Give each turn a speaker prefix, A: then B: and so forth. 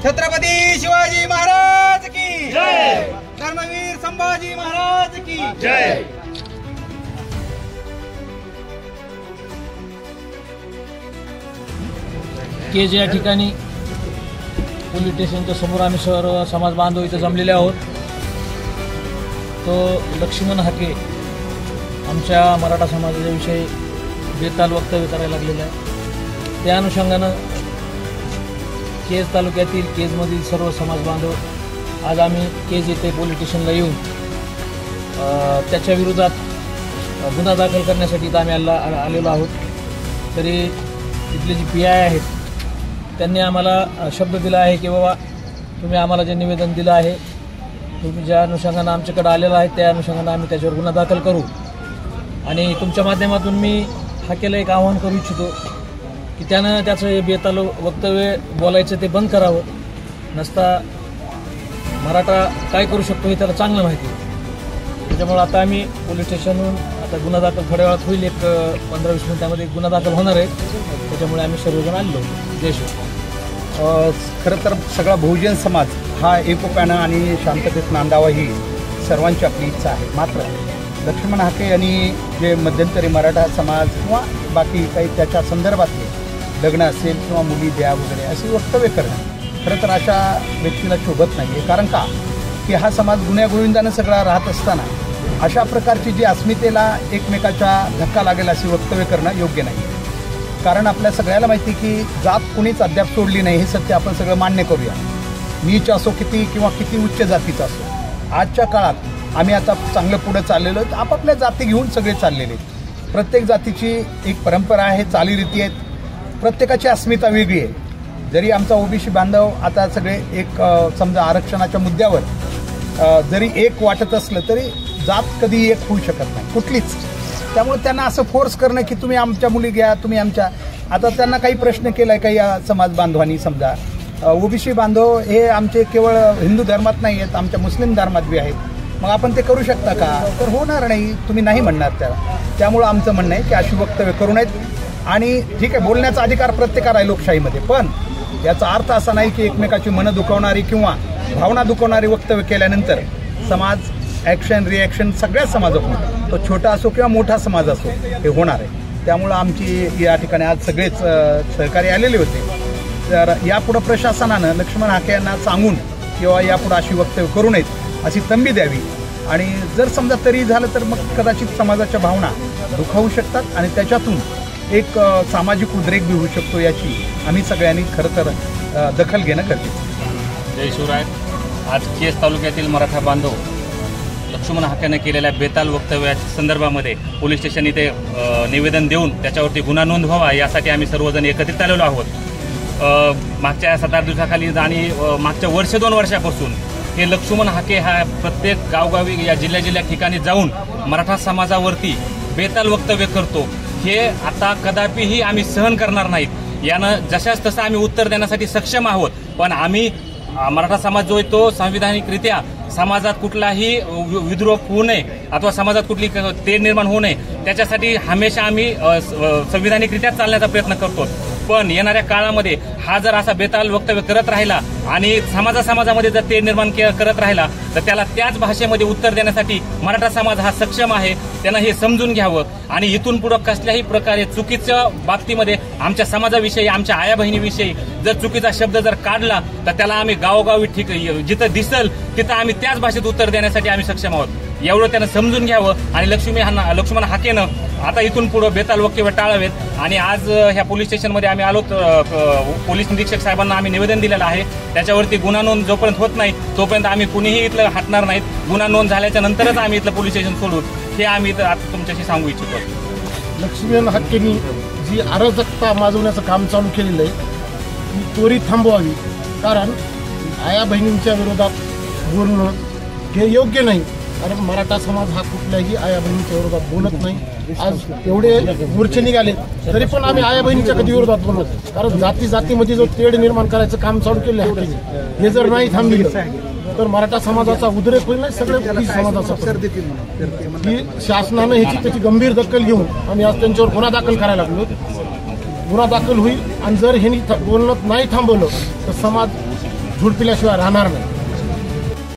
A: छत्रपती शिवाजी महाराज की जय, धर्मवीर संभाजी महाराज की जय।
B: केज या ठिकाणी पोलीस स्टेशनच्या समोर आम्ही सर्व समाज बांधव इथे जमलेले आहोत। तो लक्ष्मण हाके आमच्या मराठा समाजाविषयी बेताल वक्तव्य करायला लागलेलं आहे। त्या अनुषंगानं केज तालुक्यातील केजमधील सर्व समाज बांधव आज आम्ही केज येथे पोलीस स्टेशनला येऊन त्याच्या विरोधात गुन्हा दाखल करण्यासाठी इथं आम्ही आलेलो आहोत। तरी इथले जे PI आहेत त्यांनी आम्हाला शब्द दिला आहे की बाबा तुम्ही आम्हाला जे निवेदन दिलं आहे, तुम्ही ज्या अनुषंगानं आमच्याकडे आलेलं आहे त्या अनुषंगानं आम्ही त्याच्यावर गुन्हा दाखल करू। आणि तुमच्या माध्यमातून मी हाकेला एक आवाहन करू इच्छितो की त्यानं त्याचं हे बेताल वक्तव्य बोलायचं ते बंद करावं। नसता मराठा काय करू शकतो हे त्याला चांगलं माहिती आहे। त्याच्यामुळे आता आम्ही पोलीस स्टेशनहून आता गुन्हा दाखल थोड्या वेळात होईल, एक 15-20 मिनिटांमध्ये गुन्हा दाखल होणार आहे। त्याच्यामुळे आम्ही सर्वजण आलो। जय श्री।
C: खरं तर सगळा बहुजन समाज हा एकोप्यानं आणि शांततेत नांदावा ही सर्वांची आपली इच्छा आहे। मात्र लक्ष्मण हाके यांनी जे मध्यंतरी मराठा समाज किंवा बाकी काही त्याच्या संदर्भातले लग्न असेल किंवा मुली द्या वगैरे अशी वक्तव्य करणं खरं तर अशा व्यक्तीला शोभत नाही आहे। कारण का की हा समाज गुण्यागोविंदानं सगळा राहत असताना अशा प्रकारची जी अस्मितेला एकमेकाच्या धक्का लागेल अशी वक्तव्य करणं योग्य नाही। कारण आपल्या सगळ्याला माहिती की जात कुणीच अद्याप सोडली नाही, हे सत्य आपण सगळं मान्य करूया। नीच असो किती किंवा किती उच्च जातीचा असो, आजच्या काळात आम्ही आता चांगलं पुढं चाललेलो आहेत। आपापल्या जाती घेऊन सगळे चाललेले आहेत। प्रत्येक जातीची एक परंपरा आहे, चालीरीती आहेत, प्रत्येकाची अस्मिता वेगळी आहे। जरी आमचा OBC बांधव आता सगळे एक समजा आरक्षणाच्या मुद्द्यावर जरी एक वाटत असलं तरी जात कधी एक होऊ शकत नाही कुठलीच। त्यामुळे त्यांना असं फोर्स करणं की तुम्ही आमच्या मुली घ्या, तुम्ही आमच्या, आता त्यांना काही प्रश्न केला आहे काही समाज बांधवांनी, समजा OBC बांधव हे आमचे केवळ हिंदू धर्मात नाही आहेत, आमच्या मुस्लिम धर्मात बी आहेत। मग आपण ते करू शकता का? तर होणार नाही, तुम्ही नाही म्हणणार त्याला। त्यामुळं आमचं म्हणणं आहे की अशी वक्तव्य करू नयेत। आणि ठीक आहे, बोलण्याचा अधिकार प्रत्येकाला आहे लोकशाहीमध्ये, पण याचा अर्थ असा नाही की एकमेकाची मनं दुखवणारी किंवा भावना दुखवणारी वक्तव्य केल्यानंतर समाज ॲक्शन रिॲक्शन सगळ्याच समाजाकडून, तो छोटा असो किंवा मोठा समाज असो, हे होणार आहे। त्यामुळं आमची या ठिकाणी आज सगळेच सहकारी आलेले होते। तर यापुढं प्रशासनानं लक्ष्मण हाके यांना सांगून किंवा यापुढं अशी वक्तव्य करू नयेत अशी तंबी द्यावी। आणि जर समजा तरी झालं तर मग कदाचित समाजाच्या भावना दुखावू शकतात आणि त्याच्यातून एक सामाजिक उद्रेक बी होऊ शकतो, याची आम्ही सगळ्यांनी खरं तर दखल घेणं गरजेचं।
D: जय शिवराय। आज केज तालुक्यातील मराठा बांधव लक्ष्मण हाकेनं केलेल्या बेताल वक्तव्याच्या संदर्भामध्ये पोलीस स्टेशन इथे निवेदन देऊन त्याच्यावरती गुन्हा नोंद व्हावा यासाठी आम्ही सर्वजण एकत्रित आलेलो आहोत। मागच्या 7-8 दिवसाखाली आणि मागच्या 1-2 वर्षापासून हे लक्ष्मण हाके हा प्रत्येक गावगावी या जिल्ह्या ठिकाणी जाऊन मराठा समाजावरती बेताल वक्तव्य करतो। हे आता कदापिही आम्ही सहन करणार नाहीत। यानं जशाच तसं आम्ही उत्तर देण्यासाठी सक्षम आहोत, पण आम्ही मराठा समाज जो आहे तो संविधानिकरित्या समाजात कुठलाही विद्रोह होऊ नये अथवा समाजात कुठली तेढ निर्माण होऊ नये त्याच्यासाठी हमेशा आम्ही संविधानिकरित्या चालण्याचा प्रयत्न करतो। पण येणाऱ्या काळामध्ये हा जर असा बेताल वक्तव्य करत राहिला आणि समाजामध्ये जर तेढ निर्माण करत राहिला तर त्याला त्याच भाषेमध्ये उत्तर देण्यासाठी मराठा समाज हा सक्षम आहे। त्यांना हे समजून घ्यावं आणि इथून पुढे कसल्याही प्रकारे चुकीच्या बाबतीमध्ये आमच्या समाजाविषयी, आमच्या आया बहिणीविषयी जर चुकीचा शब्द जर काढला तर त्याला आम्ही गावोगावी जिथं दिसल तिथं आम्ही त्याच भाषेत उत्तर देण्यासाठी आम्ही सक्षम आहोत। एवढं त्यांना समजून घ्यावं आणि लक्ष्मण हाकेनं आता इथून पुढे बेताल वक्तव्य टाळावेत। आणि आज ह्या पोलीस स्टेशनमध्ये आम्ही आलो, पोलीस निरीक्षक साहेबांना आम्ही निवेदन दिलेलं आहे। त्याच्यावरती गुन्हा नोंद जोपर्यंत होत नाही तोपर्यंत आम्ही कुणीही इथलं हटणार नाहीत। गुन्हा नोंद झाल्याच्या नंतरच आम्ही इथलं पोलीस स्टेशन सोडू, हे आम्ही आता तुमच्याशी सांगू इच्छितो।
E: लक्ष्मण हाकेंनी जी अराजकता माजवण्याचं काम चालू केलेलं आहे ती त्वरित थांबवावी। कारण आया बहिणींच्या विरोधात बोलणं हे योग्य नाही। कारण मराठा समाज हा कुठल्याही आया बहिणीच्या विरोधात बोलत नाही। आज एवढे मोर्चे निघाले तरी पण आम्ही आया बहिणीच्या कधी विरोधात बोलत, कारण जातीमध्ये जो तेढ निर्माण करायचं काम चालू केलं आहे हे जर नाही थांबलं तर मराठा समाजाचा उद्रेक होईल नाही, सगळे समाजाचा। ही शासनानं त्याची गंभीर दखल घेऊन आम्ही आज त्यांच्यावर गुन्हा दाखल करायला लागलो। गुन्हा दाखल होईल आणि जर ह्यांनी बोलणं नाही थांबवलं तर समाज झुडपिल्याशिवाय राहणार नाही.